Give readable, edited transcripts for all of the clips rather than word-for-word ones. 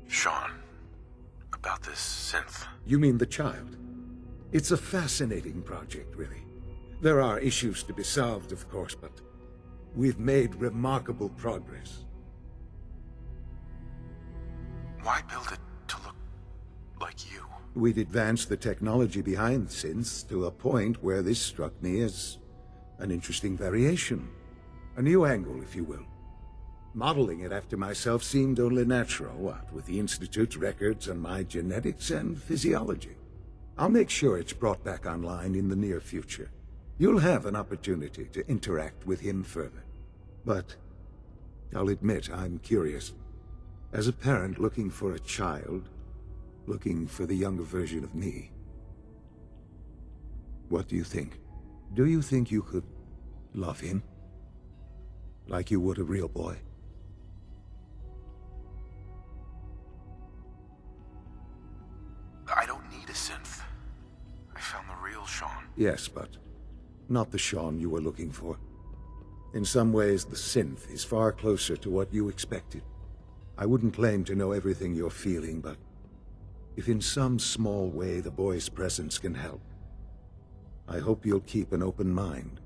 Sean, about this synth. You mean the child? It's a fascinating project, really. There are issues to be solved, of course, but we've made remarkable progress. Why build it to look like you? We'd advanced the technology behind synths to a point where this struck me as an interesting variation. A new angle, if you will. Modeling it after myself seemed only natural, what with the Institute's records and my genetics and physiology. I'll make sure it's brought back online in the near future. You'll have an opportunity to interact with him further. But I'll admit I'm curious. As a parent looking for a child, looking for the younger version of me, what do you think? Do you think you could love him? Like you would a real boy? I don't need a synth. I found the real Sean. Yes, but not the Sean you were looking for. In some ways, the synth is far closer to what you expected. I wouldn't claim to know everything you're feeling, but if in some small way the boy's presence can help, I hope you'll keep an open mind.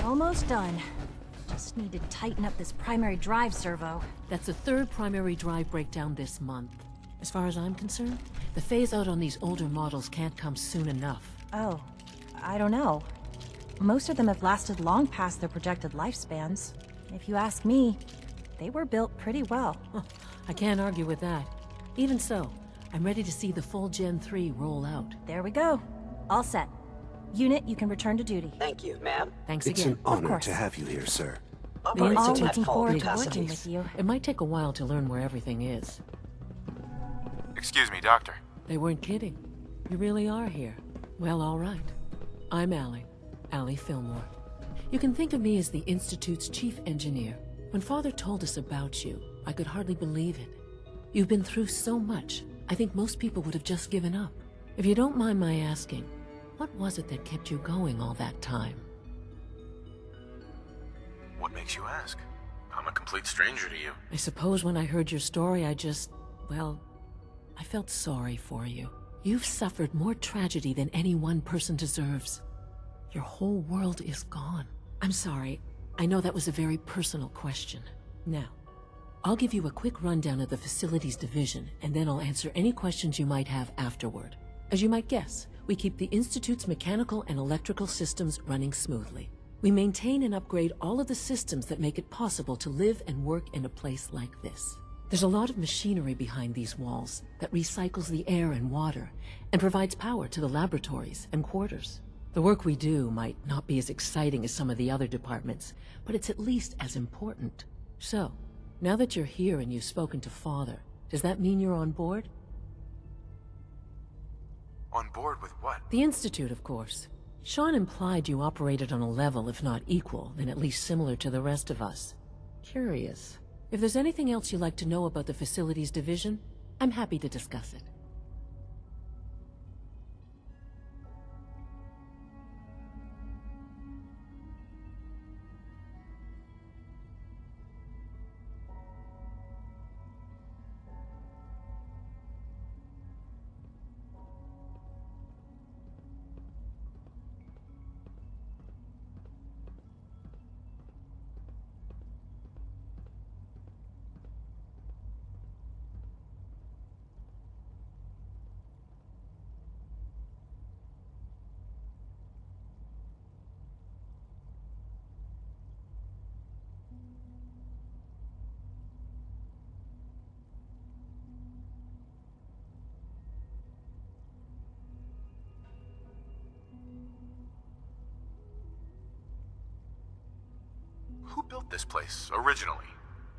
Almost done. Just need to tighten up this primary drive servo. That's the third primary drive breakdown this month. As far as I'm concerned, the phase-out on these older models can't come soon enough. Oh, I don't know. Most of them have lasted long past their projected lifespans. If you ask me, they were built pretty well. I can't argue with that. Even so, I'm ready to see the full Gen 3 roll out. There we go. All set. Unit, you can return to duty. Thank you, ma'am. Thanks It's again. an honor course. to have you here, sir. Operating All at looking full forward to working capacities. with you. It might take a while to learn where everything is. Excuse me, Doctor. They weren't kidding. You really are here. Well, all right. I'm Allie Fillmore. You can think of me as the Institute's chief engineer. When Father told us about you, I could hardly believe it. You've been through so much, I think most people would have just given up. If you don't mind my asking, what was it that kept you going all that time? What makes you ask? I'm a complete stranger to you. I suppose when I heard your story, well, I felt sorry for you. You've suffered more tragedy than any one person deserves. Your whole world is gone. I'm sorry. I know that was a very personal question. Now, I'll give you a quick rundown of the facilities division, and then I'll answer any questions you might have afterward. As you might guess, we keep the Institute's mechanical and electrical systems running smoothly. We maintain and upgrade all of the systems that make it possible to live and work in a place like this. There's a lot of machinery behind these walls that recycles the air and water and provides power to the laboratories and quarters. The work we do might not be as exciting as some of the other departments, but it's at least as important. So, now that you're here and you've spoken to Father, does that mean you're on board? On board with what? The Institute, of course. Sean implied you operated on a level, if not equal, then at least similar to the rest of us. Curious. If there's anything else you'd like to know about the facilities division, I'm happy to discuss it. Who built this place, originally?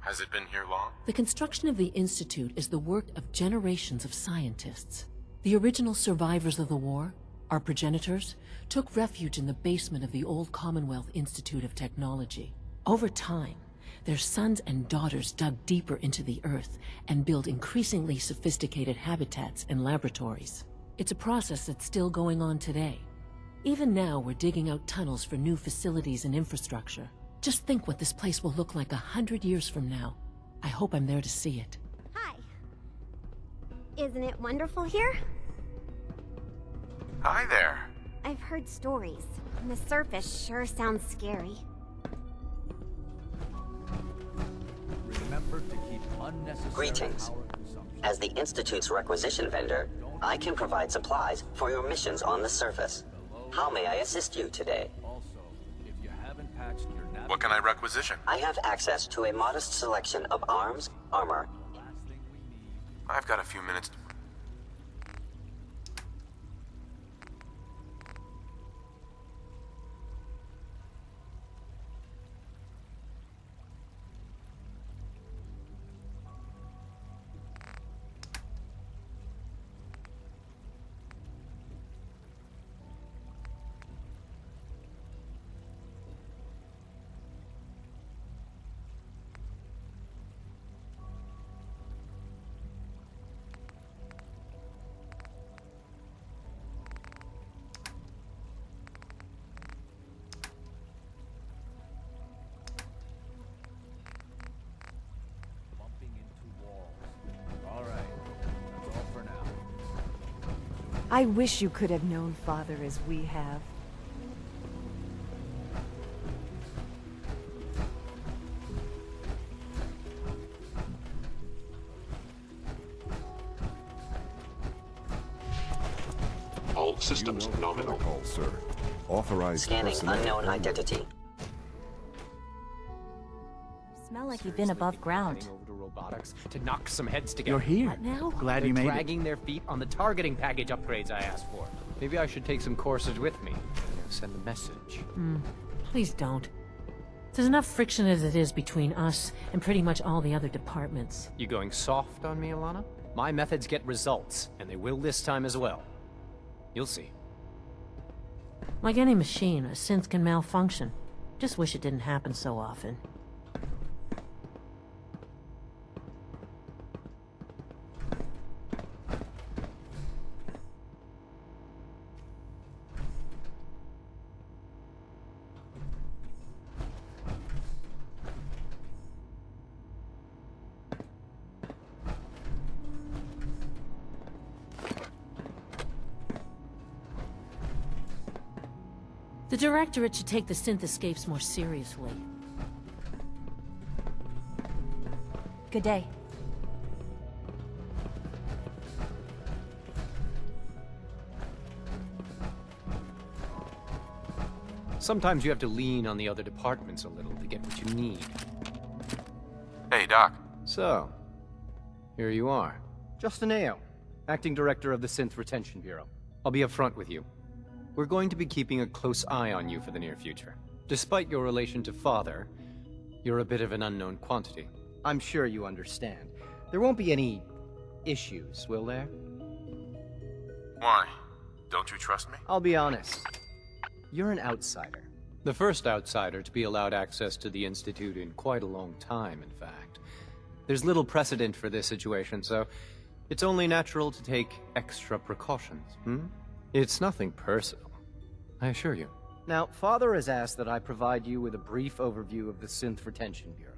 Has it been here long? The construction of the Institute is the work of generations of scientists. The original survivors of the war, our progenitors, took refuge in the basement of the old Commonwealth Institute of Technology. Over time, their sons and daughters dug deeper into the earth and built increasingly sophisticated habitats and laboratories. It's a process that's still going on today. Even now, we're digging out tunnels for new facilities and infrastructure. Just think what this place will look like 100 years from now. I hope I'm there to see it. Hi. Isn't it wonderful here? Hi there. I've heard stories, and the surface sure sounds scary. Remember to keep unnecessary Greetings. power consumption. As the Institute's requisition vendor, I can provide supplies for your missions on the surface. How may I assist you today? Also, if you haven't patched your nav, What can I requisition? I have access to a modest selection of arms, armor. last thing we need. I've got a few minutes to... Bumping into walls. All right, that's all for now. I wish you could have known Father as we have. All systems nominal. Protocol, sir. Authorized Scanning personnel unknown only. identity. You smell like you've been above ground. Heading over to robotics to knock some heads together. You're here. What now? Glad They're you made dragging their feet on the targeting package upgrades I asked for. Maybe I should take some courses with me. Send a message. Please don't. There's enough friction as it is between us and pretty much all the other departments. You going soft on me, Alana? My methods get results, and they will this time as well. You'll see. Like any machine, a synth can malfunction. Just wish it didn't happen so often. The Directorate should take the synth escapes more seriously. Good day. Sometimes you have to lean on the other departments a little to get what you need. Hey, Doc. So, here you are. Justin Ao, Acting Director of the Synth Retention Bureau. I'll be upfront with you. We're going to be keeping a close eye on you for the near future. Despite your relation to Father, you're a bit of an unknown quantity. I'm sure you understand. There won't be any issues, will there? Why? Don't you trust me? I'll be honest. You're an outsider. The first outsider to be allowed access to the Institute in quite a long time, in fact. There's little precedent for this situation, so it's only natural to take extra precautions, It's nothing personal, I assure you. Now, Father has asked that I provide you with a brief overview of the Synth Retention Bureau.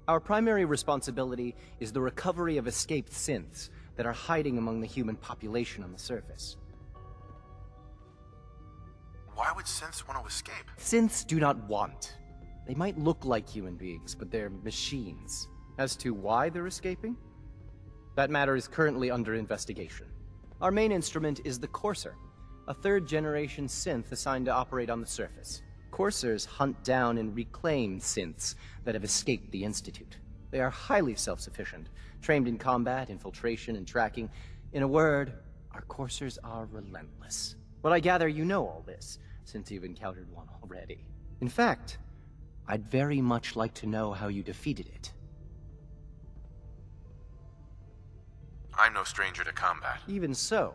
Our primary responsibility is the recovery of escaped synths that are hiding among the human population on the surface. Why would synths want to escape? Synths do not want. They might look like human beings, but they're machines. As to why they're escaping? That matter is currently under investigation. Our main instrument is the Courser, a third-generation synth assigned to operate on the surface. Coursers hunt down and reclaim synths that have escaped the Institute. They are highly self-sufficient, trained in combat, infiltration, and tracking. In a word, our Coursers are relentless. But I gather you know all this, since you've encountered one already. In fact, I'd very much like to know how you defeated it. I'm no stranger to combat. Even so,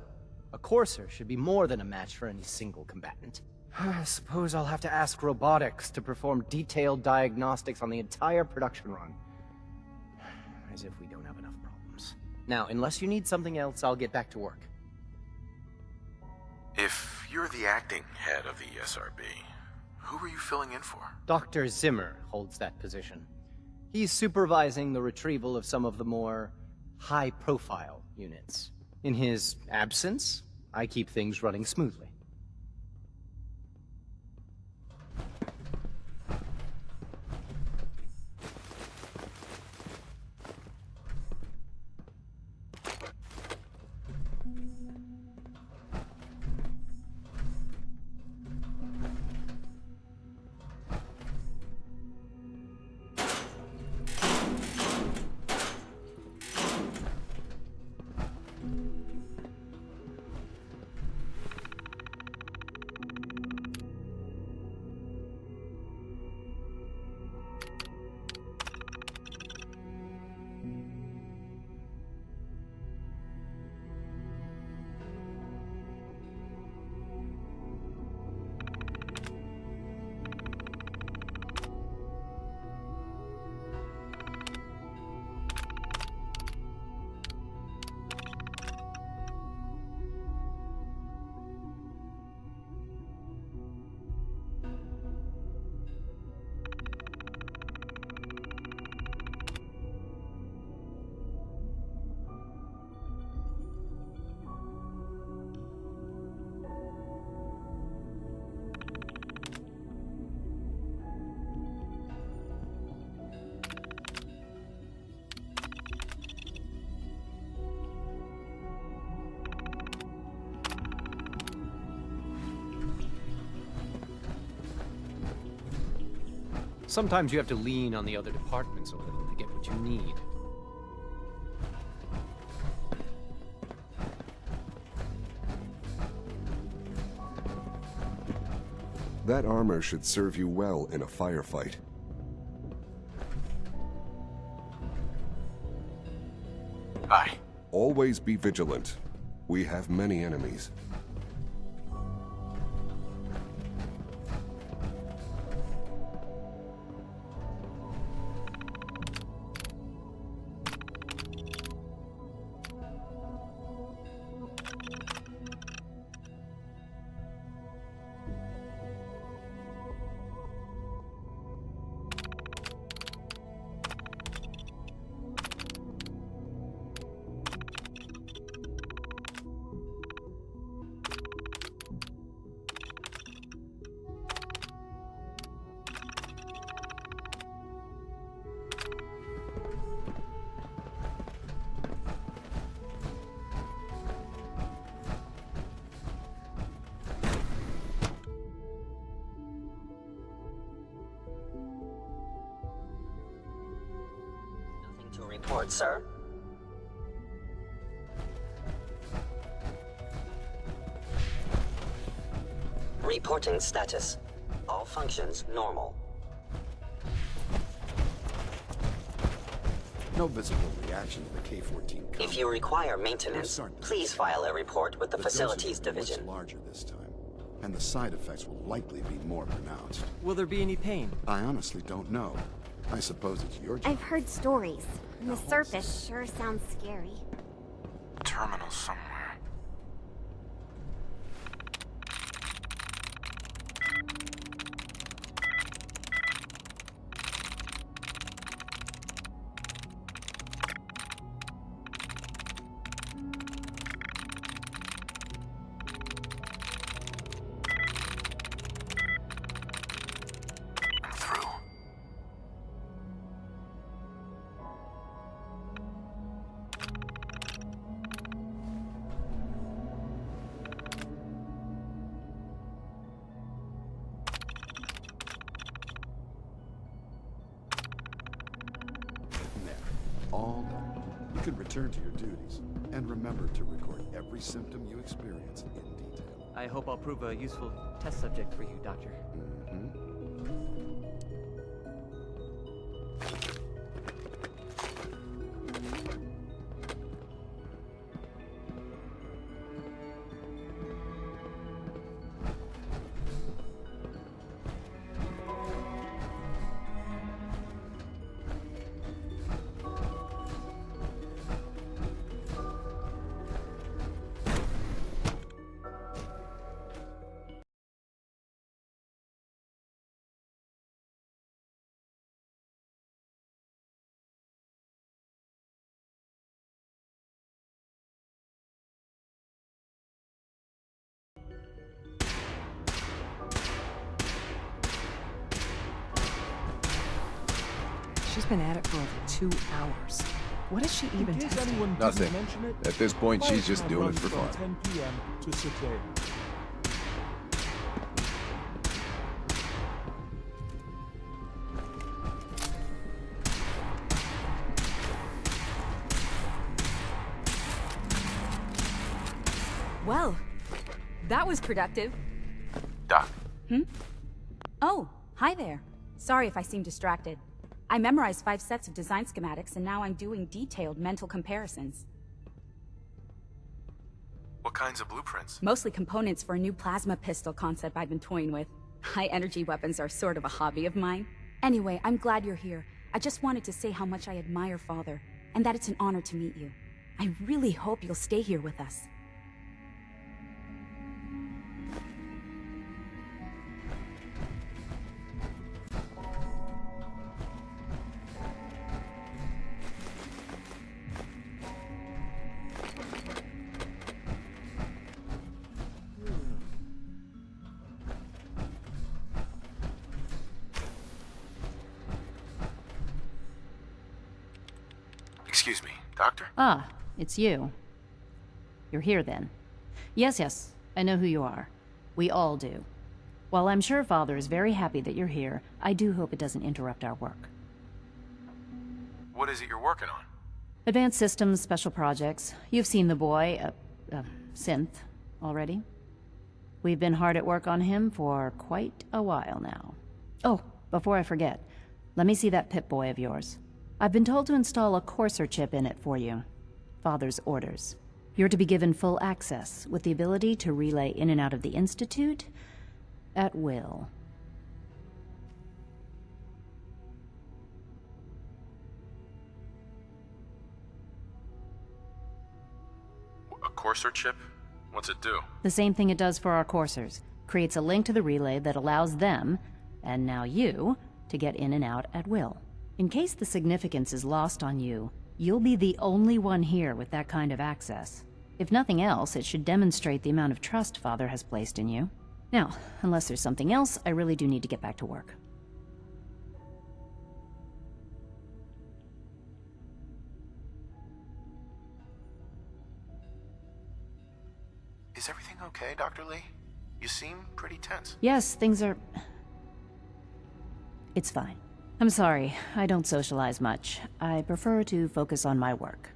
a Courser should be more than a match for any single combatant. I suppose I'll have to ask robotics to perform detailed diagnostics on the entire production run. As if we don't have enough problems. Now, unless you need something else, I'll get back to work. If you're the acting head of the SRB, who are you filling in for? Dr. Zimmer holds that position. He's supervising the retrieval of some of the more high-profile units. In his absence, I keep things running smoothly. Sometimes you have to lean on the other departments a little to get what you need. That armor should serve you well in a firefight. Aye. Always be vigilant. We have many enemies. To report, sir. Reporting status. All functions normal. No visible reaction to the K-14 combat. If you require maintenance, please file a report with the Facilities Division. Larger this time, and the side effects will likely be more pronounced. Will there be any pain? I honestly don't know. I suppose it's your job. I've heard stories, and the surface sure sounds scary. Terminal somewhere. I'm through. There. All done. You can return to your duties. And remember to record every symptom you experience in detail. I hope I'll prove a useful test subject for you, Doctor. She's been at it for over 2 hours. What is she even testing? Nothing. At this point, she's just doing it for fun. 10 p.m. to Sequoia. Well, that was productive. Doc. Oh, hi there. Sorry if I seem distracted. I memorized 5 sets of design schematics, and now I'm doing detailed mental comparisons. What kinds of blueprints? Mostly components for a new plasma pistol concept I've been toying with. High-energy weapons are sort of a hobby of mine. Anyway, I'm glad you're here. I just wanted to say how much I admire Father, and that it's an honor to meet you. I really hope you'll stay here with us. Excuse me, Doctor? Ah, it's you. You're here then. Yes, I know who you are. We all do. While I'm sure Father is very happy that you're here, I do hope it doesn't interrupt our work. What is it you're working on? Advanced Systems Special Projects. You've seen the boy, Synth, already. We've been hard at work on him for quite a while now. Oh, before I forget, let me see that Pip-Boy of yours. I've been told to install a Courser chip in it for you. Father's orders. You're to be given full access, with the ability to relay in and out of the Institute at will. A Courser chip? What's it do? The same thing it does for our coursers. Creates a link to the relay that allows them, and now you, to get in and out at will. In case the significance is lost on you, you'll be the only one here with that kind of access. If nothing else, it should demonstrate the amount of trust Father has placed in you. Now, unless there's something else, I really do need to get back to work. Is everything okay, Dr. Lee? You seem pretty tense. Yes, things are... It's fine. I'm sorry, I don't socialize much. I prefer to focus on my work.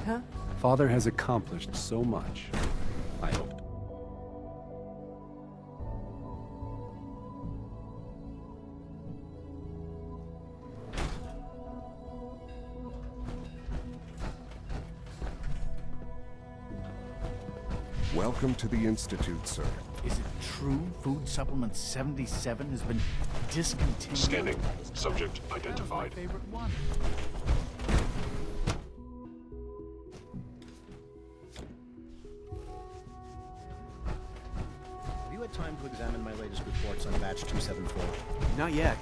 huh? Father has accomplished so much. I hope. Welcome to the Institute, sir. Is it true food supplement 77 has been discontinued? Scanning. Subject identified. My favorite one. Have you had time to examine my latest reports on batch 274? Not yet.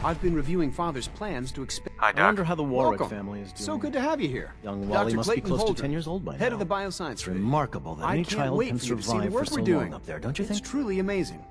I've been reviewing Father's plans to expand. I wonder how the Warwick Welcome. family is doing. So good to have you here. Young Wally Dr. must Clayton be close Holder, to 10 years old by now. head of the bioscience. It's remarkable that any child can survive for so long up there, don't you think? It's truly amazing.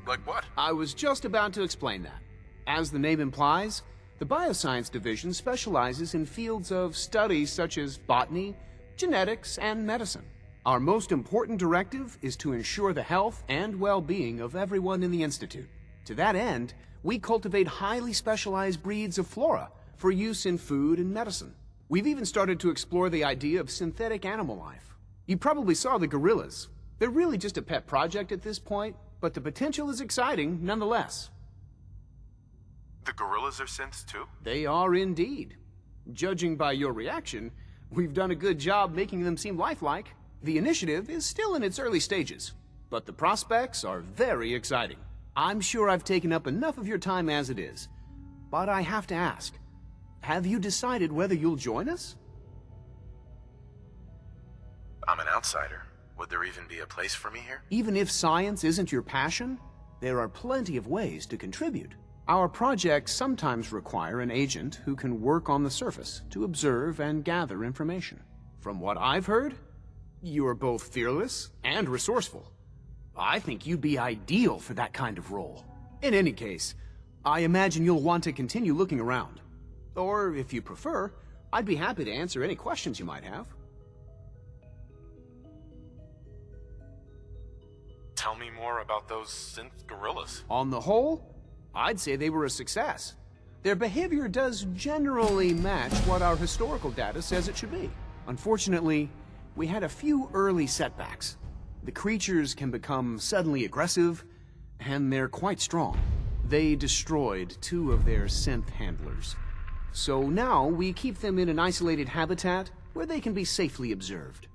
Like what? I was just about to explain that. As the name implies, the Bioscience Division specializes in fields of study such as botany, genetics, and medicine. Our most important directive is to ensure the health and well-being of everyone in the Institute. To that end, we cultivate highly specialized breeds of flora for use in food and medicine. We've even started to explore the idea of synthetic animal life. You probably saw the gorillas. They're really just a pet project at this point, but the potential is exciting nonetheless. The gorillas are synths too? They are indeed. Judging by your reaction, we've done a good job making them seem lifelike. The initiative is still in its early stages, but the prospects are very exciting. I'm sure I've taken up enough of your time as it is, but I have to ask, have you decided whether you'll join us? I'm an outsider. Would there even be a place for me here? Even if science isn't your passion, there are plenty of ways to contribute. Our projects sometimes require an agent who can work on the surface to observe and gather information. From what I've heard, you are both fearless and resourceful. I think you'd be ideal for that kind of role. In any case, I imagine you'll want to continue looking around. Or, if you prefer, I'd be happy to answer any questions you might have. Tell me more about those synth gorillas. On the whole, I'd say they were a success. Their behavior does generally match what our historical data says it should be. Unfortunately, we had a few early setbacks. The creatures can become suddenly aggressive, and they're quite strong. They destroyed 2 of their synth handlers. So now we keep them in an isolated habitat where they can be safely observed.